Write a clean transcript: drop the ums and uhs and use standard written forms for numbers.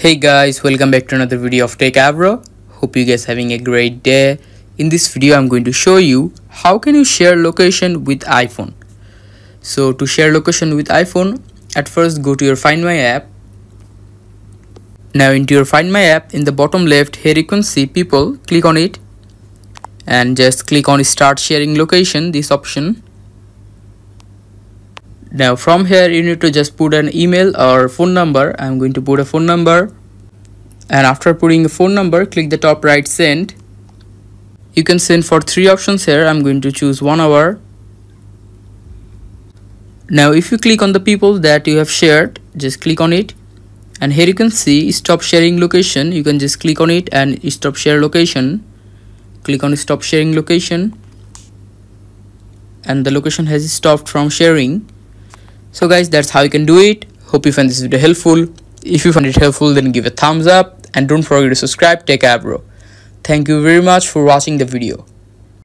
Hey guys, welcome back to another video of Techavro. Hope you guys having a great day. In this video I'm going to show you how can you share location with iPhone. So to share location with iPhone, at first go to your Find My app. Now into your Find My app, in the bottom left here you can see people. Click on it and just click on Start Sharing Location, this option. Now from here you need to just put an email or phone number. I'm going to put a phone number, and after putting a phone number, click the top right send. You can send for 3 options here. I'm going to choose 1 hour. Now if you click on the people that you have shared, just click on it, and here you can see stop sharing location. You can just click on it and stop share location. Click on stop sharing location and the location has stopped from sharing. So guys, that's how you can do it. Hope you find this video helpful. If you find it helpful, then give a thumbs up and don't forget to subscribe Techavro. Thank you very much for watching the video.